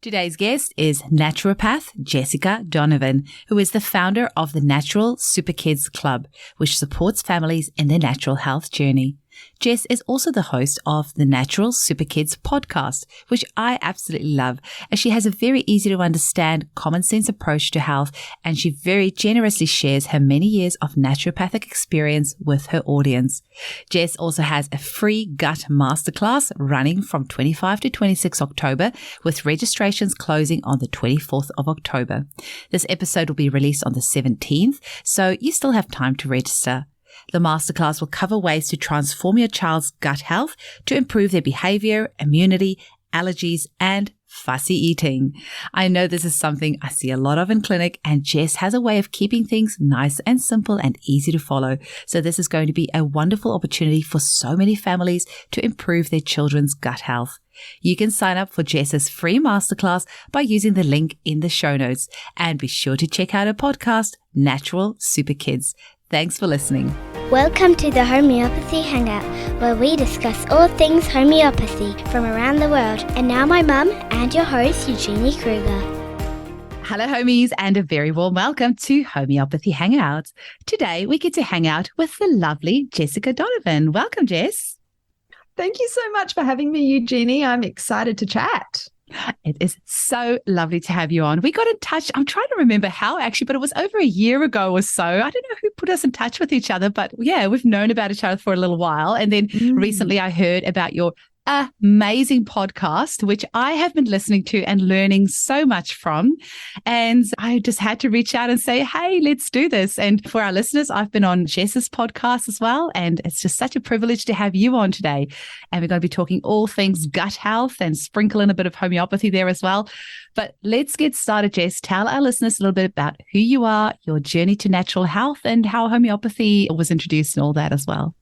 Today's guest is naturopath Jessica Donovan, who is the founder of the Natural Super Kids Club, which supports families in their natural health journey. Jess is also the host of the Natural Super Kids podcast, which I absolutely love, as she has a very easy to understand, common sense approach to health, and she very generously shares her many years of naturopathic experience with her audience. Jess also has a free gut masterclass running from 25 to 26 October, with registrations closing on the 24th of October. This episode will be released on the 17th, so you still have time to register. The masterclass will cover ways to transform your child's gut health to improve their behavior, immunity, allergies, and fussy eating. I know this is something I see a lot of in clinic, and Jess has a way of keeping things nice and simple and easy to follow. So this is going to be a wonderful opportunity for so many families to improve their children's gut health. You can sign up for Jess's free masterclass by using the link in the show notes, and be sure to check out her podcast, Natural Super Kids. Thanks for listening. Welcome to the Homeopathy Hangout, where we discuss all things homeopathy from around the world. And now my mum and your host, Eugenie Kruger. Hello, homies, and a very warm welcome to Homeopathy Hangout. Today, we get to hang out with the lovely Jessica Donovan. Welcome, Jess. Thank you so much for having me, Eugenie. I'm excited to chat. It is so lovely to have you on. We got in touch. I'm trying to remember how actually, but it was over a year ago or so. I don't know who put us in touch with each other, but yeah, we've known about each other for a little while. And then recently I heard about your amazing podcast, which I have been listening to and learning so much from. And I just had to reach out and say, hey, let's do this. And for our listeners, I've been on Jess's podcast as well. And it's just such a privilege to have you on today. And we're going to be talking all things gut health and sprinkle in a bit of homeopathy there as well. But let's get started, Jess. Tell our listeners a little bit about who you are, your journey to natural health, and how homeopathy was introduced and all that as well.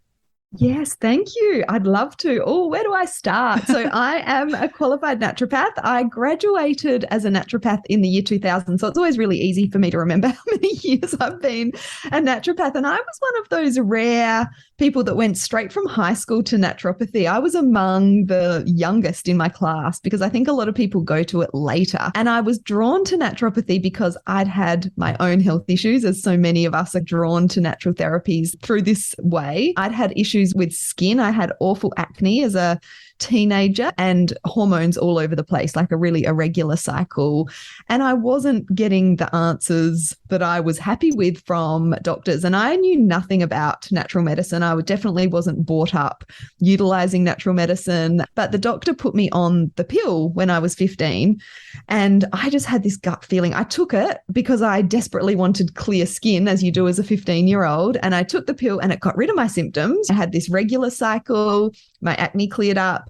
Yes, thank you. I'd love to. Oh, where do I start? So I am a qualified naturopath. I graduated as a naturopath in the year 2000. So it's always really easy for me to remember how many years I've been a naturopath. And I was one of those rare people that went straight from high school to naturopathy. I was among the youngest in my class because I think a lot of people go to it later. And I was drawn to naturopathy because I'd had my own health issues, as so many of us are drawn to natural therapies through this way. I'd had issues with skin. I had awful acne as a teenager and hormones all over the place, like a really irregular cycle. And I wasn't getting the answers that I was happy with from doctors. And I knew nothing about natural medicine. I definitely wasn't brought up utilizing natural medicine. But the doctor put me on the pill when I was 15. And I just had this gut feeling. I took it because I desperately wanted clear skin, as you do as a 15-year-old. And I took the pill and it got rid of my symptoms. I had this regular cycle. My acne cleared up.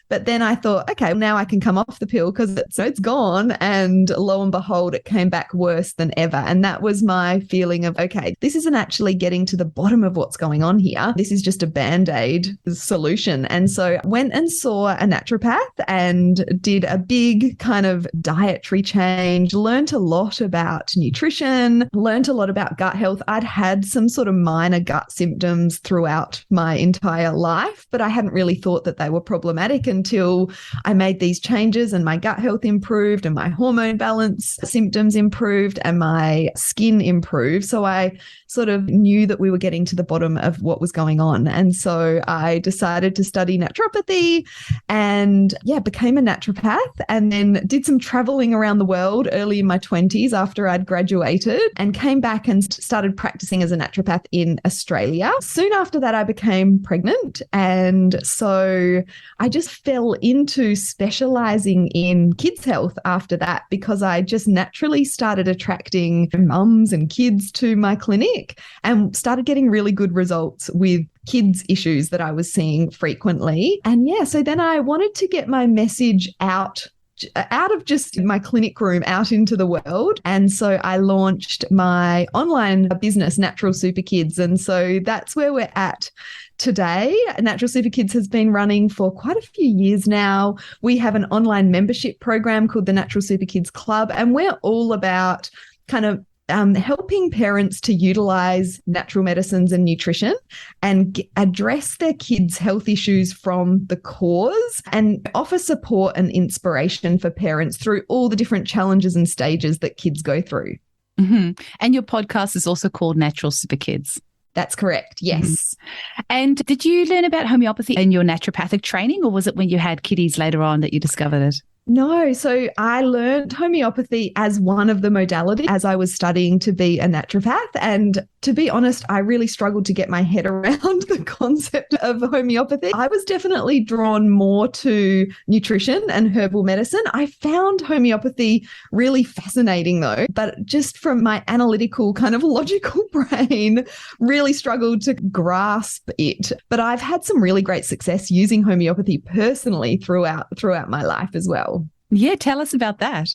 But then I thought, okay, now I can come off the pill because it's gone. And lo and behold, it came back worse than ever. And that was my feeling of, okay, this isn't actually getting to the bottom of what's going on here. This is just a Band-Aid solution. And so I went and saw a naturopath and did a big kind of dietary change, learned a lot about nutrition, learned a lot about gut health. I'd had some sort of minor gut symptoms throughout my entire life, but I hadn't really thought that they were problematic until I made these changes and my gut health improved and my hormone balance symptoms improved and my skin improved. So I sort of knew that we were getting to the bottom of what was going on. And so I decided to study naturopathy and became a naturopath, and then did some traveling around the world early in my 20s after I'd graduated, and came back and started practicing as a naturopath in Australia. Soon after that, I became pregnant. And so I just fell into specializing in kids' health after that, because I just naturally started attracting mums and kids to my clinic and started getting really good results with kids' issues that I was seeing frequently. And so then I wanted to get my message out of just my clinic room out into the world. And so I launched my online business, Natural Super Kids. And so that's where we're at today. Natural Super Kids has been running for quite a few years now. We have an online membership program called the Natural Super Kids Club, and we're all about kind of helping parents to utilize natural medicines and nutrition and address their kids' health issues from the cause and offer support and inspiration for parents through all the different challenges and stages that kids go through. Mm-hmm. And your podcast is also called Natural Super Kids. That's correct. Yes. Mm-hmm. And did you learn about homeopathy in your naturopathic training, or was it when you had kiddies later on that you discovered it? No, so I learned homeopathy as one of the modalities as I was studying to be a naturopath. And to be honest, I really struggled to get my head around the concept of homeopathy. I was definitely drawn more to nutrition and herbal medicine. I found homeopathy really fascinating though, but just from my analytical kind of logical brain, really struggled to grasp it. But I've had some really great success using homeopathy personally throughout my life as well. Yeah, tell us about that.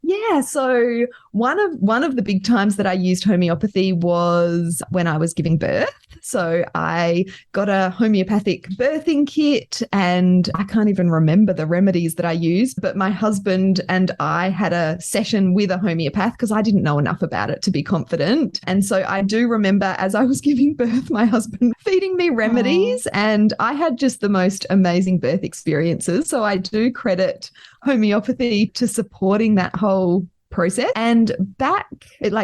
Yeah, so one of the big times that I used homeopathy was when I was giving birth. So I got a homeopathic birthing kit, and I can't even remember the remedies that I used, but my husband and I had a session with a homeopath because I didn't know enough about it to be confident. And so I do remember as I was giving birth, my husband feeding me remedies, and I had just the most amazing birth experiences. So I do credit homeopathy to supporting that whole process. And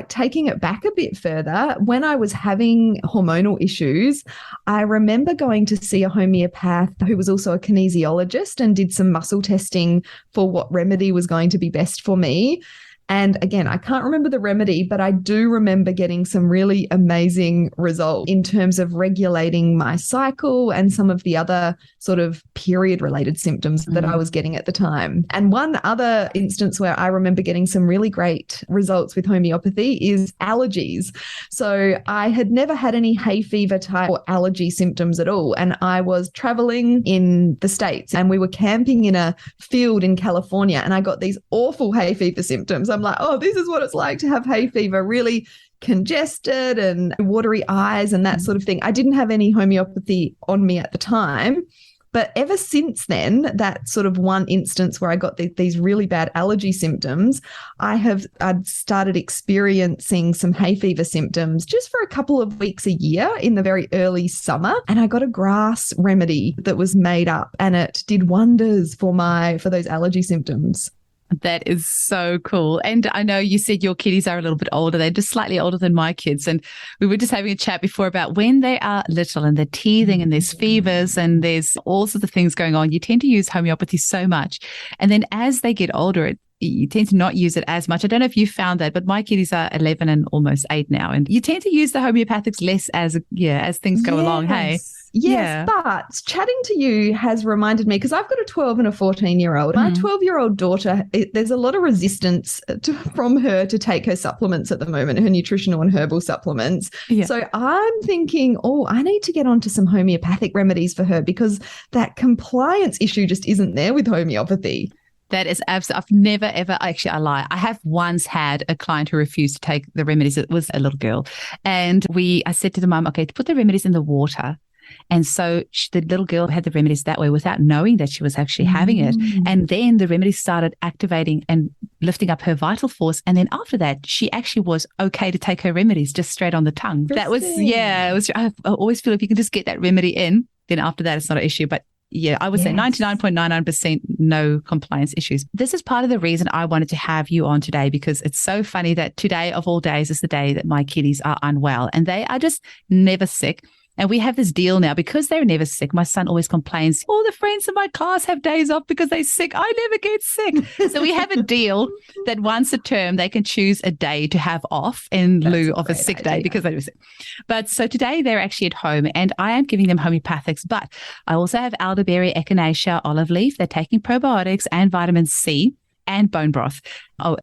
taking it back a bit further, when I was having hormonal issues, I remember going to see a homeopath who was also a kinesiologist and did some muscle testing for what remedy was going to be best for me. And again, I can't remember the remedy, but I do remember getting some really amazing results in terms of regulating my cycle and some of the other sort of period-related symptoms that I was getting at the time. And one other instance where I remember getting some really great results with homeopathy is allergies. So I had never had any hay fever type or allergy symptoms at all. And I was traveling in the States and we were camping in a field in California, and I got these awful hay fever symptoms. I'm like, oh, this is what it's like to have hay fever, really congested and watery eyes and that sort of thing. I didn't have any homeopathy on me at the time. But ever since then, that sort of one instance where I got these really bad allergy symptoms, I'd started experiencing some hay fever symptoms just for a couple of weeks a year in the very early summer. And I got a grass remedy that was made up, and it did wonders for those allergy symptoms. That is so cool. And I know you said your kiddies are a little bit older. They're just slightly older than my kids. And we were just having a chat before about when they are little and they're teething and there's fevers and there's all sorts of things going on, you tend to use homeopathy so much. And then as they get older, you tend to not use it as much. I don't know if you found that, but my kiddies are 11 and almost 8 now. And you tend to use the homeopathics less as things go along. Hey. Yes, but chatting to you has reminded me, because I've got a 12 and a 14-year-old. My 12-year-old daughter, there's a lot of resistance from her to take her supplements at the moment, her nutritional and herbal supplements. Yeah. So I'm thinking, I need to get onto some homeopathic remedies for her because that compliance issue just isn't there with homeopathy. That is absolutely, I've never, ever, actually, I lie. I have once had a client who refused to take the remedies. It was a little girl. And I said to the mum, okay, to put the remedies in the water. And so the little girl had the remedies that way without knowing that she was actually having it. And then the remedies started activating and lifting up her vital force. And then after that, she actually was okay to take her remedies just straight on the tongue. That was, I always feel if you can just get that remedy in, then after that, it's not an issue. But yeah, I would say 99.99% no compliance issues. This is part of the reason I wanted to have you on today, because it's so funny that today of all days is the day that my kiddies are unwell and they are just never sick. And we have this deal now because they're never sick. My son always complains, all the friends in my class have days off because they're sick. I never get sick. So we have a deal that once a term they can choose a day to have off in lieu of a sick day because they were sick. But so today they're actually at home and I am giving them homeopathics, but I also have elderberry, echinacea, olive leaf. They're taking probiotics and vitamin C. And bone broth.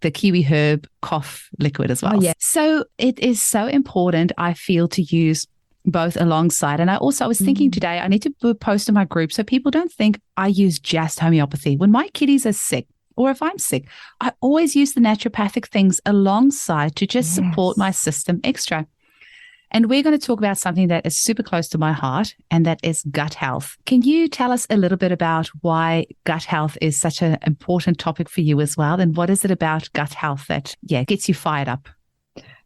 The kiwi herb cough liquid as well. Oh, yeah. So it is so important, I feel, to use both alongside. And I was thinking today, I need to post in my group so people don't think I use just homeopathy. When my kiddies are sick, or if I'm sick, I always use the naturopathic things alongside to just support my system extra. And we're going to talk about something that is super close to my heart, and that is gut health. Can you tell us a little bit about why gut health is such an important topic for you as well? And what is it about gut health that, gets you fired up?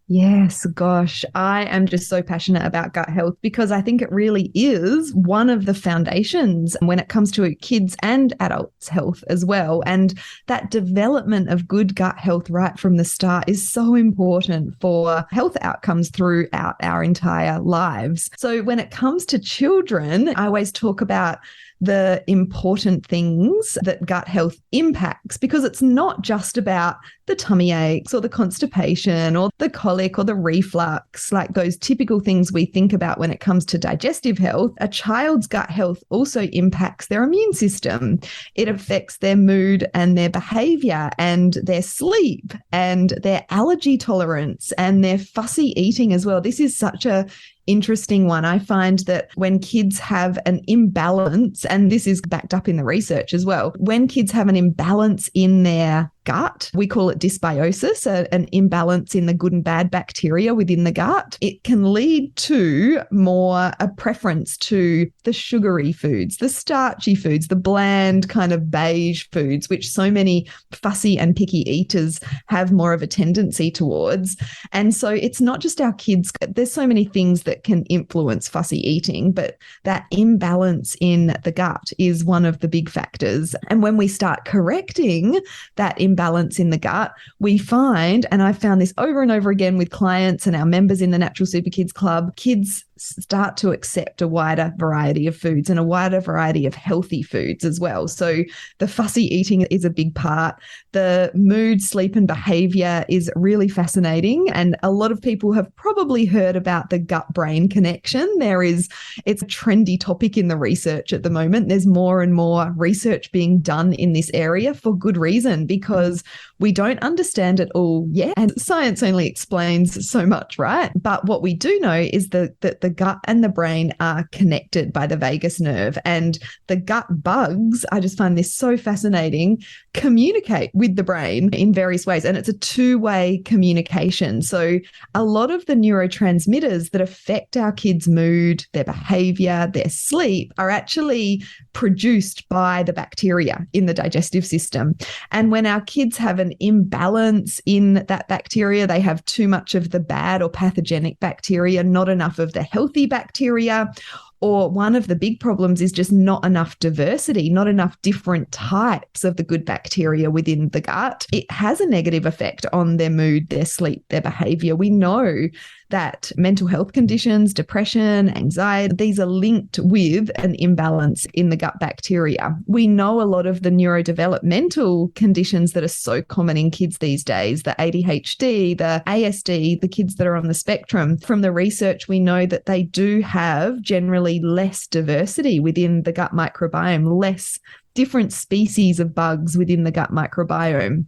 Yes, gosh, I am just so passionate about gut health because I think it really is one of the foundations when it comes to kids and adults' health as well. And that development of good gut health right from the start is so important for health outcomes throughout our entire lives. So when it comes to children, I always talk about the important things that gut health impacts, because it's not just about the tummy aches or the constipation or the colic or the reflux, like those typical things we think about when it comes to digestive health. A child's gut health also impacts their immune system. It affects their mood and their behavior and their sleep and their allergy tolerance and their fussy eating as well. This is such a interesting one. I find that when kids have an imbalance, and this is backed up in the research as well, when kids have an imbalance in their gut, we call it dysbiosis, an imbalance in the good and bad bacteria within the gut, it can lead to more a preference to the sugary foods, the starchy foods, the bland kind of beige foods, which so many fussy and picky eaters have more of a tendency towards. And so it's not just our kids. There's so many things that can influence fussy eating, but that imbalance in the gut is one of the big factors. And when we start correcting that imbalance in the gut, we find, and I've found this over and over again with clients and our members in the Natural Super Kids Club, kids start to accept a wider variety of foods and a wider variety of healthy foods as well. So the fussy eating is a big part. The mood, sleep and behavior is really fascinating. And a lot of people have probably heard about the gut-brain connection. It's a trendy topic in the research at the moment. There's more and more research being done in this area for good reason, because we don't understand it all yet. And science only explains so much, right? But what we do know is that the gut and the brain are connected by the vagus nerve, and the gut bugs, I just find this so fascinating, communicate with the brain in various ways. And it's a two-way communication. So a lot of the neurotransmitters that affect our kids' mood, their behavior, their sleep are actually produced by the bacteria in the digestive system. And when our kids have an imbalance in that bacteria, they have too much of the bad or pathogenic bacteria, not enough of the healthy bacteria, or one of the big problems is just not enough diversity, not enough different types of the good bacteria within the gut, it has a negative effect on their mood, their sleep, their behavior. We know that mental health conditions, depression, anxiety, these are linked with an imbalance in the gut bacteria. We know a lot of the neurodevelopmental conditions that are so common in kids these days, the ADHD, the ASD, the kids that are on the spectrum. From the research, we know that they do have generally less diversity within the gut microbiome, less different species of bugs within the gut microbiome.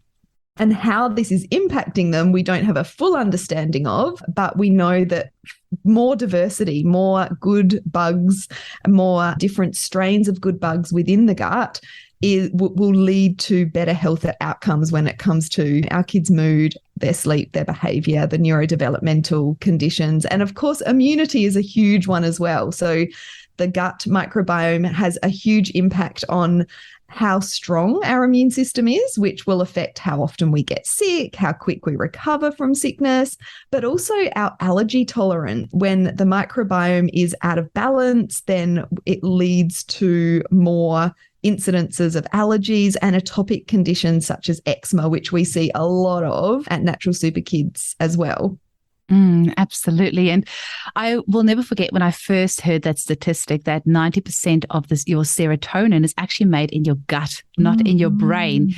And how this is impacting them, we don't have a full understanding of, but we know that more diversity, more good bugs, more different strains of good bugs within the gut will lead to better health outcomes when it comes to our kids' mood, their sleep, their behavior, the neurodevelopmental conditions. And of course, immunity is a huge one as well. So the gut microbiome has a huge impact on how strong our immune system is, which will affect how often we get sick, how quick we recover from sickness, but also our allergy tolerance. When the microbiome is out of balance, then it leads to more incidences of allergies and atopic conditions such as eczema, which we see a lot of at Natural Super Kids as well. Absolutely. And I will never forget when I first heard that statistic that 90% of your serotonin is actually made in your gut, not in your brain.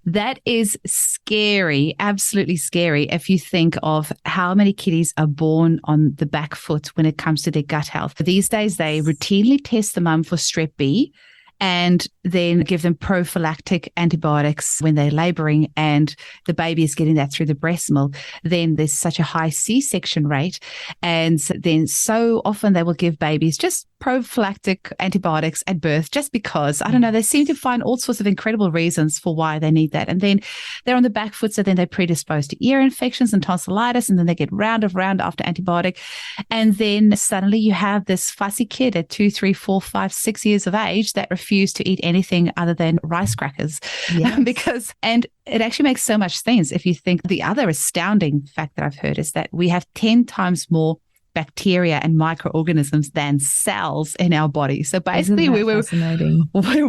That is scary, absolutely scary, if you think of how many kiddies are born on the back foot when it comes to their gut health. These days, they routinely test the mum for strep B and then give them prophylactic antibiotics when they're laboring, and the baby is getting that through the breast milk. Then there's such a high C-section rate. And then so often they will give babies just prophylactic antibiotics at birth just because, I don't know, they seem to find all sorts of incredible reasons for why they need that. And then they're on the back foot, so then they're predisposed to ear infections and tonsillitis, and then they get round after antibiotic. And then suddenly you have this fussy kid at 2, 3, 4, 5, 6 years of age that refuse to eat anything other than rice crackers. Yes. And it actually makes so much sense if you think the other astounding fact that I've heard is that we have 10 times more bacteria and microorganisms than cells in our body. So basically we're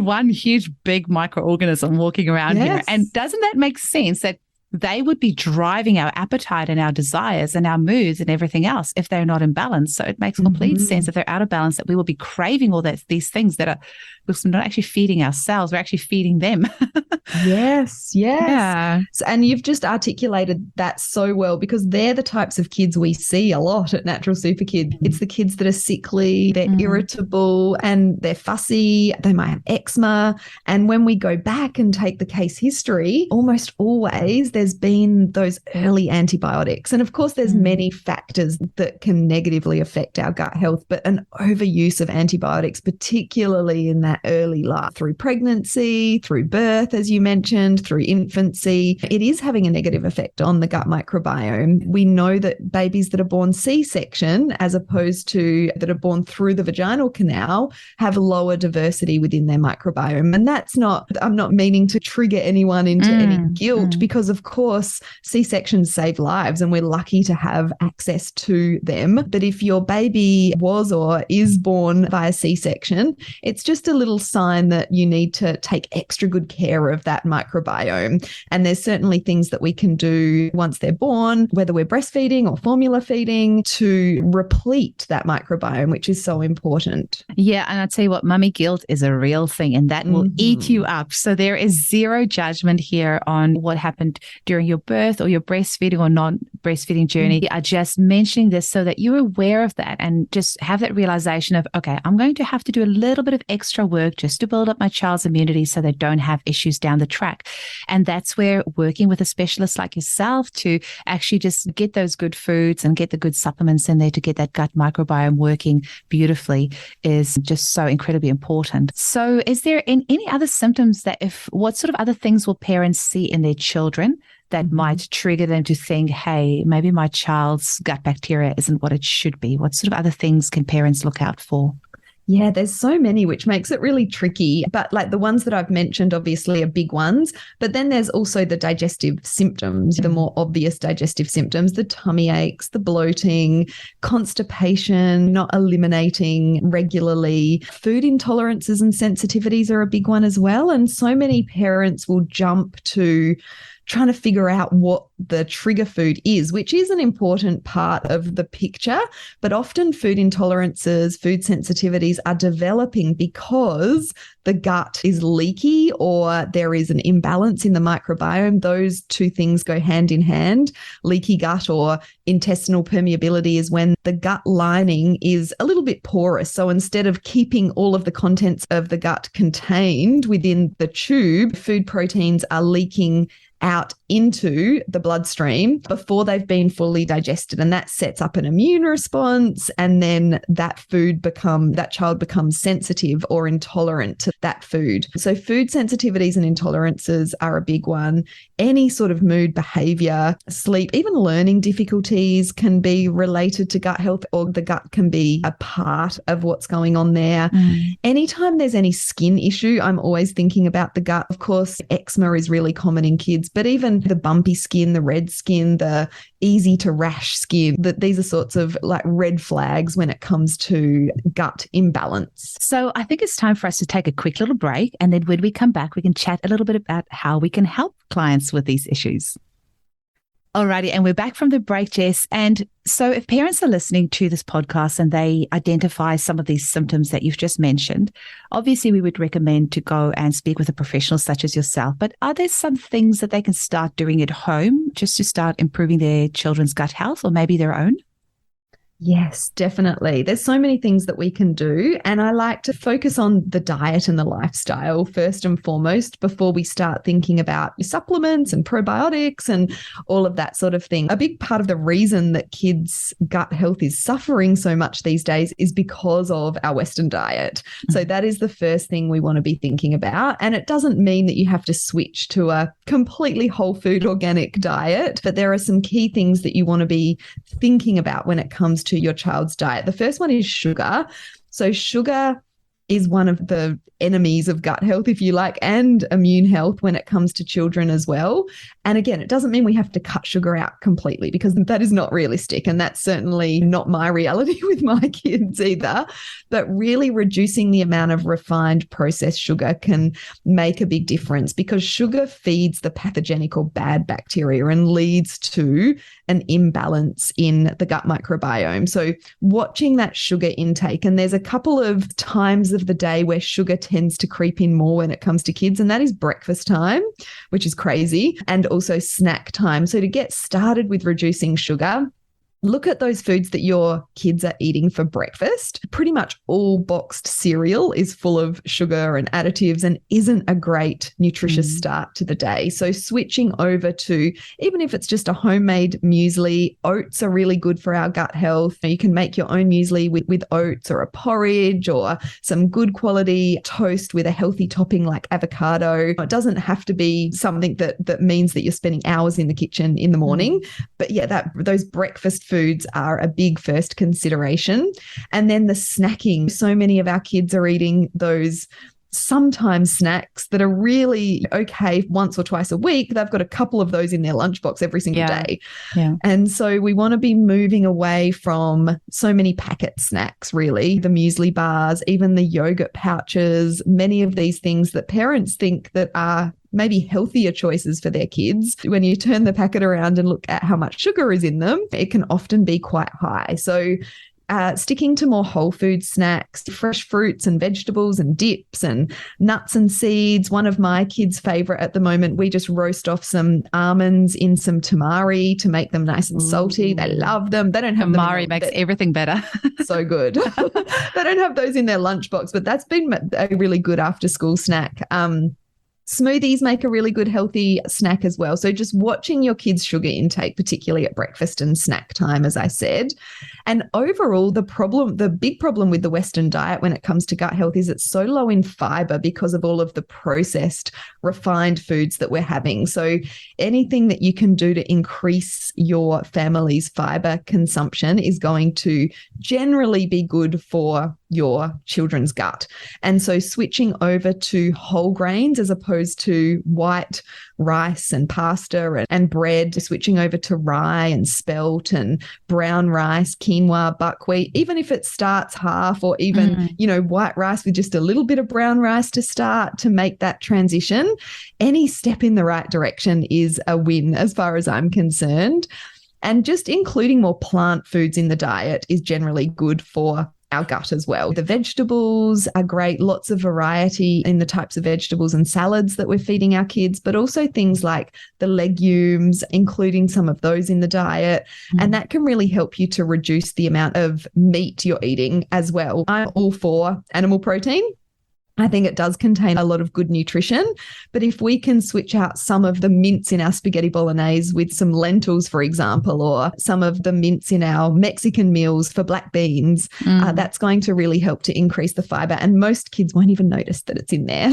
one huge big microorganism walking around here. And doesn't that make sense that they would be driving our appetite and our desires and our moods and everything else if they're not in balance? So it makes complete sense if they're out of balance that we will be craving all these things that are, we're not actually feeding ourselves, we're actually feeding them. Yes. Yeah. So, and you've just articulated that so well, because they're the types of kids we see a lot at Natural Super Kids. It's the kids that are sickly, they're irritable, and they're fussy. They might have eczema. And when we go back and take the case history, almost always there's been those early antibiotics. And of course, there's many factors that can negatively affect our gut health, but an overuse of antibiotics, particularly in that early life, through pregnancy, through birth, as you mentioned, through infancy, it is having a negative effect on the gut microbiome. We know that babies that are born C-section, as opposed to that are born through the vaginal canal, have lower diversity within their microbiome. And that's not, I'm not meaning to trigger anyone into any guilt, because of course C-sections save lives and we're lucky to have access to them. But if your baby was or is born via C-section, it's just a little sign that you need to take extra good care of that microbiome. And there's certainly things that we can do once they're born, whether we're breastfeeding or formula feeding, to replete that microbiome, which is so important. Yeah. And I'll tell you what, mummy guilt is a real thing, and that will eat you up. So there is zero judgment here on what happened during your birth or your breastfeeding or non-breastfeeding journey. We are just mentioning this so that you're aware of that and just have that realization of, okay, I'm going to have to do a little bit of extra work just to build up my child's immunity so they don't have issues down the track. And that's where working with a specialist like yourself to actually just get those good foods and get the good supplements in there to get that gut microbiome working beautifully is just so incredibly important. So is there any other symptoms what sort of other things will parents see in their children that might trigger them to think, hey, maybe my child's gut bacteria isn't what it should be? What sort of other things can parents look out for? Yeah, there's so many, which makes it really tricky. But like the ones that I've mentioned, obviously, are big ones. But then there's also the digestive symptoms, the more obvious digestive symptoms, the tummy aches, the bloating, constipation, not eliminating regularly. Food intolerances and sensitivities are a big one as well. And so many parents will jump to trying to figure out what the trigger food is, which is an important part of the picture. But often food intolerances, food sensitivities are developing because the gut is leaky or there is an imbalance in the microbiome. Those two things go hand in hand. Leaky gut or intestinal permeability is when the gut lining is a little bit porous. So instead of keeping all of the contents of the gut contained within the tube, food proteins are leaking out into the bloodstream before they've been fully digested. And that sets up an immune response. And then that child becomes sensitive or intolerant to that food. So food sensitivities and intolerances are a big one. Any sort of mood, behavior, sleep, even learning difficulties can be related to gut health, or the gut can be a part of what's going on there. Anytime there's any skin issue, I'm always thinking about the gut. Of course, eczema is really common in kids, but even the bumpy skin, the red skin, the easy to rash skin, these are sorts of like red flags when it comes to gut imbalance. So I think it's time for us to take a quick little break. And then when we come back, we can chat a little bit about how we can help clients with these issues. Alrighty, and we're back from the break, Jess. And so if parents are listening to this podcast and they identify some of these symptoms that you've just mentioned, obviously we would recommend to go and speak with a professional such as yourself. But are there some things that they can start doing at home just to start improving their children's gut health, or maybe their own? Yes, definitely. There's so many things that we can do. And I like to focus on the diet and the lifestyle first and foremost before we start thinking about supplements and probiotics and all of that sort of thing. A big part of the reason that kids' gut health is suffering so much these days is because of our Western diet. So that is the first thing we want to be thinking about. And it doesn't mean that you have to switch to a completely whole food organic diet, but there are some key things that you want to be thinking about when it comes to your child's diet. The first one is sugar. So sugar is one of the enemies of gut health, if you like, and immune health when it comes to children as well. And again, it doesn't mean we have to cut sugar out completely, because that is not realistic. And that's certainly not my reality with my kids either. But really reducing the amount of refined processed sugar can make a big difference, because sugar feeds the pathogenic or bad bacteria and leads to an imbalance in the gut microbiome. So watching that sugar intake, and there's a couple of times of the day where sugar tends to creep in more when it comes to kids, and that is breakfast time, which is crazy, and also snack time. So to get started with reducing sugar, look at those foods that your kids are eating for breakfast. Pretty much all boxed cereal is full of sugar and additives and isn't a great nutritious start to the day. So switching over to, even if it's just a homemade muesli, oats are really good for our gut health. You can make your own muesli with oats, or a porridge, or some good quality toast with a healthy topping like avocado. It doesn't have to be something that means that you're spending hours in the kitchen in the morning. But yeah, those breakfast foods are a big first consideration. And then the snacking. So many of our kids are eating those sometimes snacks that are really okay once or twice a week. They've got a couple of those in their lunchbox every single day. Yeah. And so we want to be moving away from so many packet snacks, really, the muesli bars, even the yogurt pouches, many of these things that parents think that are maybe healthier choices for their kids. When you turn the packet around and look at how much sugar is in them, it can often be quite high. So sticking to more whole food snacks, fresh fruits and vegetables and dips and nuts and seeds. One of my kids' favorite at the moment, we just roast off some almonds in some tamari to make them nice and salty. They love them. They don't have tamari makes everything better. So good. They don't have those in their lunchbox, but that's been a really good after school snack. Smoothies make a really good healthy snack as well. So just watching your kids' sugar intake, particularly at breakfast and snack time, as I said. And overall, the big problem with the Western diet when it comes to gut health is it's so low in fiber because of all of the processed, refined foods that we're having. So anything that you can do to increase your family's fiber consumption is going to generally be good for your children's gut. And so switching over to whole grains as opposed to white rice and pasta and bread, switching over to rye and spelt and brown rice, quinoa, buckwheat, even if it starts half, or even, white rice with just a little bit of brown rice to start to make that transition, any step in the right direction is a win as far as I'm concerned. And just including more plant foods in the diet is generally good for our gut as well. The vegetables are great, lots of variety in the types of vegetables and salads that we're feeding our kids, but also things like the legumes, including some of those in the diet. And that can really help you to reduce the amount of meat you're eating as well. I'm all for animal protein. I think it does contain a lot of good nutrition, but if we can switch out some of the mince in our spaghetti bolognese with some lentils, for example, or some of the mince in our Mexican meals for black beans, that's going to really help to increase the fiber, and most kids won't even notice that it's in there.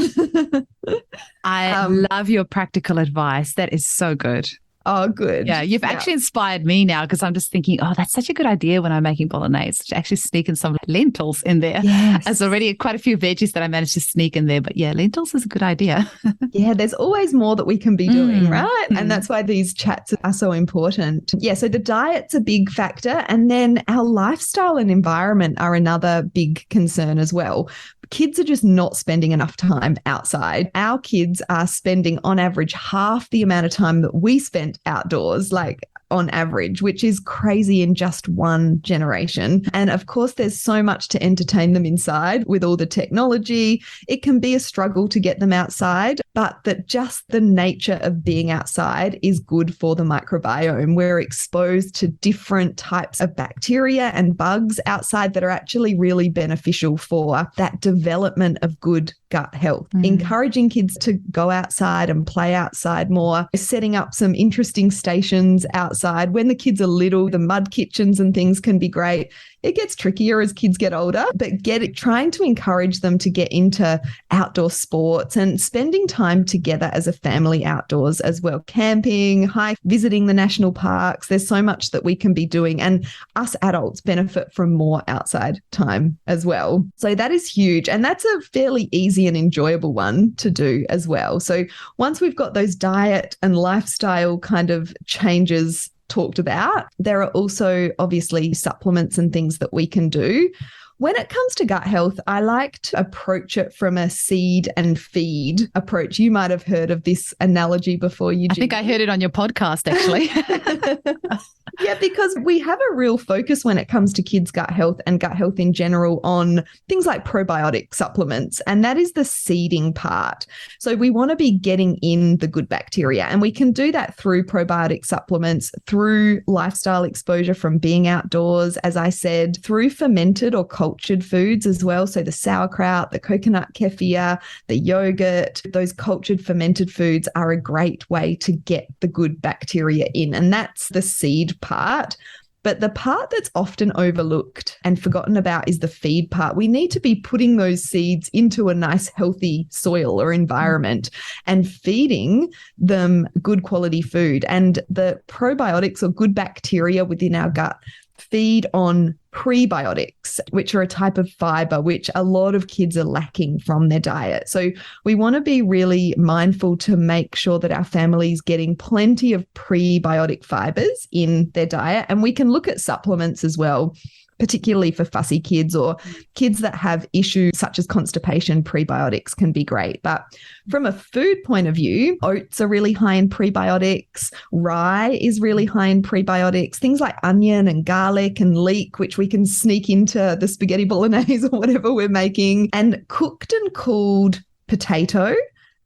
I love your practical advice. That is so good. Oh, good. Yeah, you've actually inspired me now, because I'm just thinking, that's such a good idea when I'm making bolognese, to actually sneak in some lentils in there. Yes. There's already quite a few veggies that I managed to sneak in there, but yeah, lentils is a good idea. Yeah, there's always more that we can be doing, right? And that's why these chats are so important. Yeah, so the diet's a big factor, and then our lifestyle and environment are another big concern as well. Kids are just not spending enough time outside. Our kids are spending on average half the amount of time that we spent outdoors, like on average, which is crazy in just one generation. And of course, there's so much to entertain them inside with all the technology. It can be a struggle to get them outside, but that just the nature of being outside is good for the microbiome. We're exposed to different types of bacteria and bugs outside that are actually really beneficial for that development of good gut health, encouraging kids to go outside and play outside more, setting up some interesting stations outside. When the kids are little, the mud kitchens and things can be great. It gets trickier as kids get older, but trying to encourage them to get into outdoor sports and spending time together as a family outdoors as well. Camping, visiting the national parks. There's so much that we can be doing, and us adults benefit from more outside time as well. So that is huge. And that's a fairly easy and enjoyable one to do as well. So once we've got those diet and lifestyle kind of changes talked about, there are also obviously supplements and things that we can do. When it comes to gut health, I like to approach it from a seed and feed approach. You might have heard of this analogy before, Eugenie. I think I heard it on your podcast, actually. Yeah, because we have a real focus when it comes to kids' gut health and gut health in general on things like probiotic supplements, and that is the seeding part. So we want to be getting in the good bacteria, and we can do that through probiotic supplements, through lifestyle exposure from being outdoors, as I said, through fermented or cultured foods as well. So the sauerkraut, the coconut kefir, the yogurt, those cultured fermented foods are a great way to get the good bacteria in, and that's the seed part. But the part that's often overlooked and forgotten about is the feed part. We need to be putting those seeds into a nice, healthy soil or environment and feeding them good quality food. And the probiotics or good bacteria within our gut feed on prebiotics, which are a type of fiber which a lot of kids are lacking from their diet. So we want to be really mindful to make sure that our family is getting plenty of prebiotic fibers in their diet. And we can look at supplements as well, particularly for fussy kids or kids that have issues such as constipation. Prebiotics can be great. But from a food point of view, oats are really high in prebiotics. Rye is really high in prebiotics. Things like onion and garlic and leek, which we can sneak into the spaghetti bolognese or whatever we're making. And cooked and cooled potato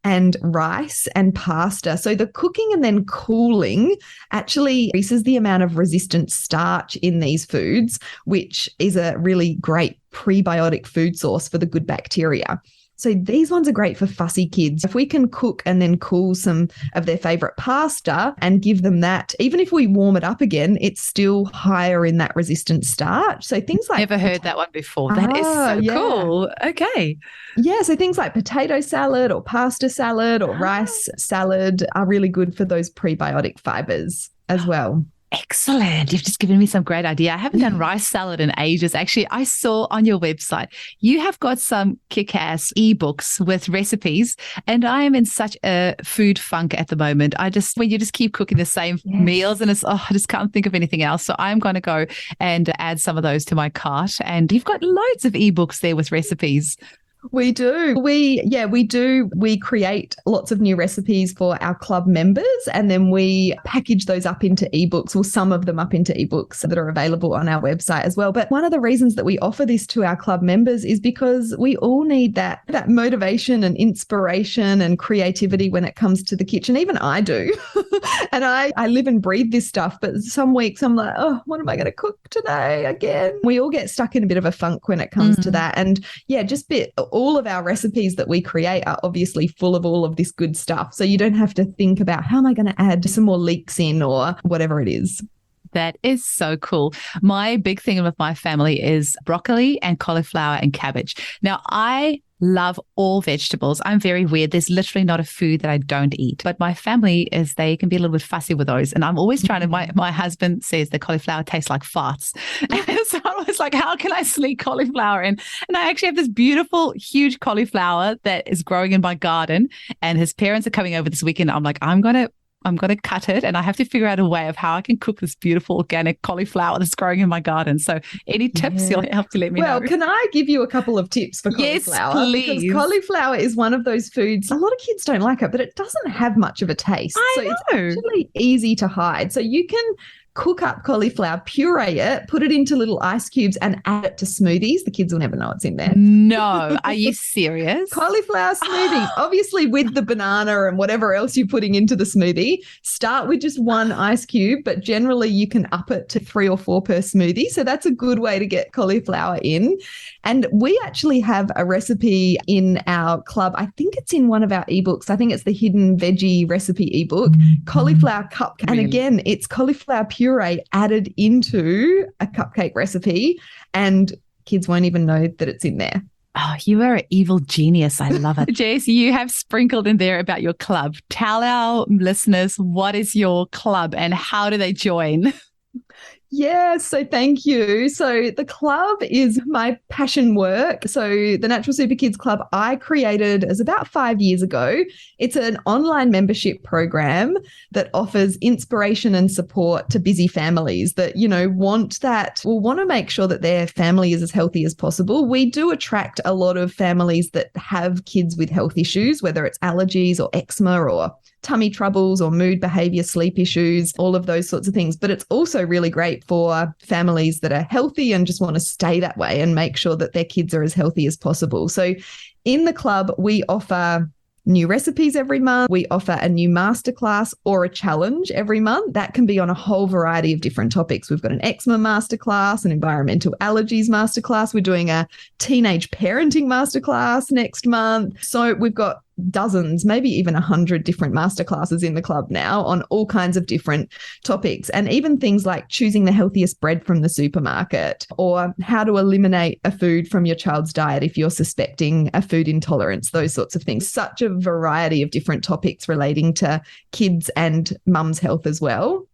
and rice and pasta. So the cooking and then cooling actually increases the amount of resistant starch in these foods, which is a really great prebiotic food source for the good bacteria. So these ones are great for fussy kids. If we can cook and then cool some of their favorite pasta and give them that, even if we warm it up again, it's still higher in that resistant starch. So things like... Never heard that one before. That is so cool. Okay. Yeah, so things like potato salad or pasta salad or rice salad are really good for those prebiotic fibers as well. Excellent. You've just given me some great idea. I haven't done rice salad in ages. Actually, I saw on your website, you have got some kick-ass ebooks with recipes, and I am in such a food funk at the moment. When you just keep cooking the same meals and I just can't think of anything else. So I'm going to go and add some of those to my cart. And you've got loads of ebooks there with recipes. We do. We do. We create lots of new recipes for our club members, and then we package those up into ebooks, or some of them up into ebooks that are available on our website as well. But one of the reasons that we offer this to our club members is because we all need that motivation and inspiration and creativity when it comes to the kitchen. Even I do. And I live and breathe this stuff, but some weeks I'm like, oh, what am I going to cook today again? We all get stuck in a bit of a funk when it comes to that. And all of our recipes that we create are obviously full of all of this good stuff. So you don't have to think about how am I going to add some more leeks in or whatever it is. That is so cool. My big thing with my family is broccoli and cauliflower and cabbage. Now, I love all vegetables. I'm very weird. There's literally not a food that I don't eat. But my family they can be a little bit fussy with those. And I'm always trying to, my husband says the cauliflower tastes like farts. And so I was like, how can I sneak cauliflower in? And I actually have this beautiful, huge cauliflower that is growing in my garden. And his parents are coming over this weekend. I'm like, I'm going to cut it, and I have to figure out a way of how I can cook this beautiful organic cauliflower that's growing in my garden. So any tips you'll have to let me know. Well, can I give you a couple of tips for cauliflower? Yes, please. Because cauliflower is one of those foods, a lot of kids don't like it, but it doesn't have much of a taste. I know. It's actually easy to hide. So you can cook up cauliflower, puree it, put it into little ice cubes and add it to smoothies. The kids will never know it's in there. No, are you serious? Cauliflower smoothie, obviously with the banana and whatever else you're putting into the smoothie. Start with just one ice cube, but generally you can up it to 3 or 4 per smoothie. So that's a good way to get cauliflower in. And we actually have a recipe in our club. I think it's in one of our ebooks. I think it's the Hidden Veggie Recipe ebook, cauliflower cupcake. And again, it's cauliflower puree added into a cupcake recipe, and kids won't even know that it's in there. Oh, you are an evil genius. I love it. Jess, you have sprinkled in there about your club. Tell our listeners, what is your club and how do they join? Yes, so thank you. So the club is my passion work. So the Natural Super Kids Club I created as about 5 years ago. It's an online membership program that offers inspiration and support to busy families that, want to make sure that their family is as healthy as possible. We do attract a lot of families that have kids with health issues, whether it's allergies or eczema or tummy troubles or mood behavior, sleep issues, all of those sorts of things. But it's also really great for families that are healthy and just want to stay that way and make sure that their kids are as healthy as possible. So in the club, we offer new recipes every month. We offer a new masterclass or a challenge every month. That can be on a whole variety of different topics. We've got an eczema masterclass, an environmental allergies masterclass. We're doing a teenage parenting masterclass next month. So we've got dozens, maybe even 100 different masterclasses in the club now on all kinds of different topics, and even things like choosing the healthiest bread from the supermarket or how to eliminate a food from your child's diet if you're suspecting a food intolerance, those sorts of things. Such a variety of different topics relating to kids and mum's health as well.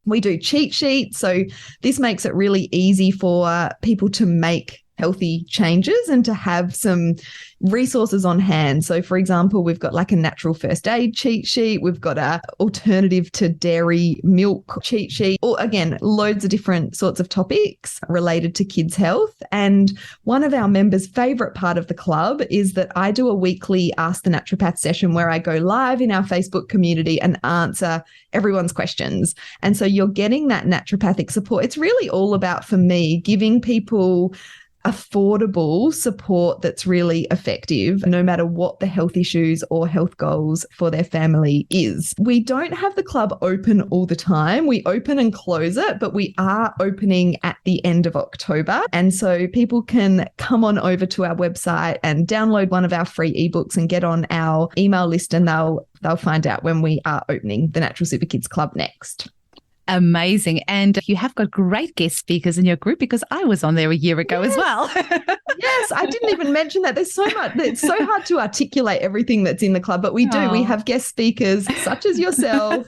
We do cheat sheets, so this makes it really easy for people to make healthy changes and to have some resources on hand. So for example, we've got like a natural first aid cheat sheet. We've got a alternative to dairy milk cheat sheet, or again, loads of different sorts of topics related to kids' health. And one of our members' favorite part of the club is that I do a weekly Ask the Naturopath session where I go live in our Facebook community and answer everyone's questions. And so you're getting that naturopathic support. It's really all about, for me, giving people affordable support that's really effective, no matter what the health issues or health goals for their family is. We don't have the club open all the time. We open and close it, but we are opening at the end of October. And so people can come on over to our website and download one of our free ebooks and get on our email list, and they'll find out when we are opening the Natural Super Kids Club next. Amazing. And you have got great guest speakers in your group, because I was on there a year ago as well. Yes, I didn't even mention that. There's so much. It's so hard to articulate everything that's in the club, but we do. We have guest speakers such as yourself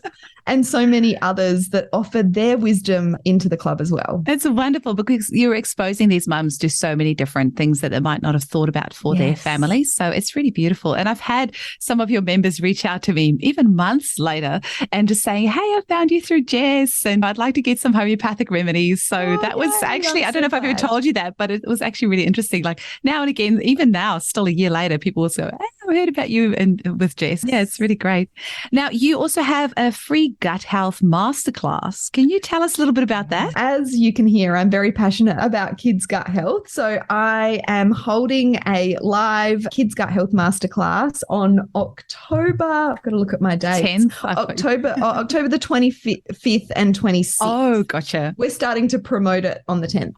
and so many others that offer their wisdom into the club as well. It's wonderful, because you're exposing these mums to so many different things that they might not have thought about for their families. So it's really beautiful. And I've had some of your members reach out to me even months later and just saying, hey, I found you through Jess and I'd like to get some homeopathic remedies. So that was actually, I don't know if I've ever told you that, but it was actually really interesting. Like now and again, even now, still a year later, people will say, hey, I heard about you and with Jess. Yeah, it's really great. Now, you also have a free gut health masterclass. Can you tell us a little bit about that? As you can hear, I'm very passionate about kids' gut health. So I am holding a live kids' gut health masterclass on October, I've got to look at my dates. 10th. October the 25th and 26th. Oh, gotcha. We're starting to promote it on the 10th.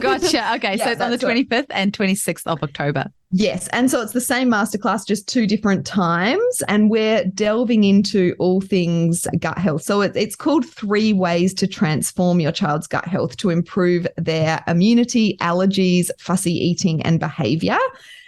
Gotcha. Okay. So it's on the 25th and 26th of October. Yes. And so it's the same masterclass, just 2 different times. And we're delving into all things gut health. So it's called 3 Ways to Transform Your Child's Gut Health to Improve Their Immunity, Allergies, Fussy Eating, and Behavior.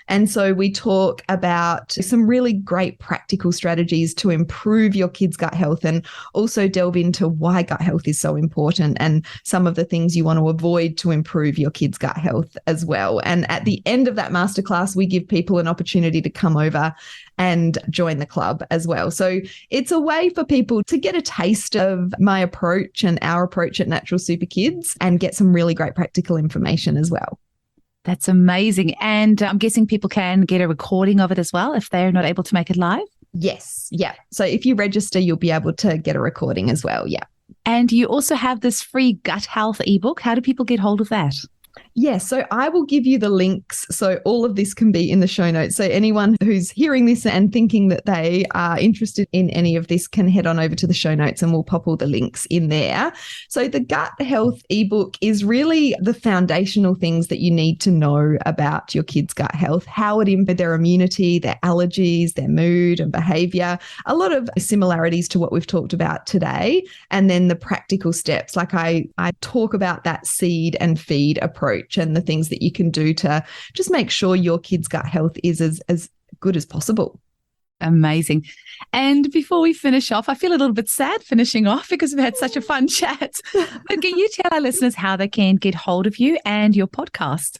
And so we talk about some really great practical strategies to improve your kids' gut health, and also delve into why gut health is so important and some of the things you want to avoid to improve your kids' gut health as well. And at the end of that masterclass, we give people an opportunity to come over and join the club as well. So it's a way for people to get a taste of my approach and our approach at Natural Super Kids and get some really great practical information as well. That's amazing. And I'm guessing people can get a recording of it as well if they're not able to make it live? Yes. Yeah. So if you register, you'll be able to get a recording as well. Yeah. And you also have this free gut health ebook. How do people get hold of that? Yes, so I will give you the links. So all of this can be in the show notes. So anyone who's hearing this and thinking that they are interested in any of this can head on over to the show notes and we'll pop all the links in there. So the gut health ebook is really the foundational things that you need to know about your kids' gut health, how it impacts their immunity, their allergies, their mood and behavior, a lot of similarities to what we've talked about today. And then the practical steps, like I talk about that seed and feed approach and the things that you can do to just make sure your kids' gut health is as good as possible. Amazing. And before we finish off, I feel a little bit sad finishing off because we've had such a fun chat. But can you tell our listeners how they can get hold of you and your podcast?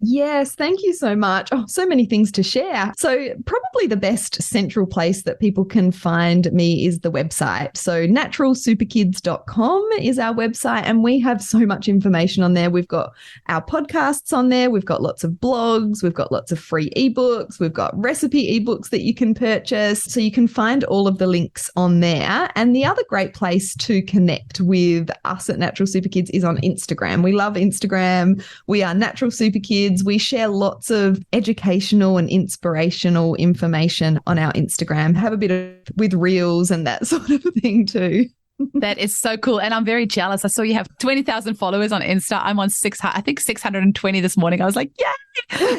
Yes, thank you so much. Oh, so many things to share. So probably the best central place that people can find me is the website. So naturalsuperkids.com is our website, and we have so much information on there. We've got our podcasts on there. We've got lots of blogs. We've got lots of free ebooks. We've got recipe ebooks that you can purchase. So you can find all of the links on there. And the other great place to connect with us at Natural Super Kids is on Instagram. We love Instagram. We are Natural Super Kids. We share lots of educational and inspirational information on our Instagram. Have a bit of with reels and that sort of thing too. That is so cool. And I'm very jealous. I saw you have 20,000 followers on Insta. I'm on 620 this morning. I was like, yay!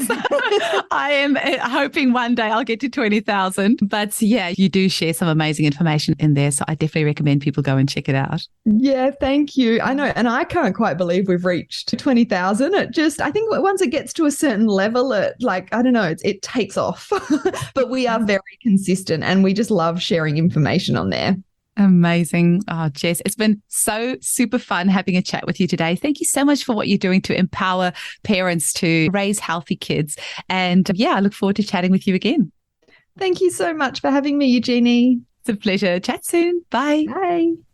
So I am hoping one day I'll get to 20,000. But yeah, you do share some amazing information in there. So I definitely recommend people go and check it out. Yeah, thank you. I know. And I can't quite believe we've reached 20,000. I think once it gets to a certain level, it takes off. But we are very consistent and we just love sharing information on there. Amazing. Oh, Jess, it's been so super fun having a chat with you today. Thank you so much for what you're doing to empower parents to raise healthy kids. And yeah, I look forward to chatting with you again. Thank you so much for having me, Eugenie. It's a pleasure. Chat soon. Bye. Bye.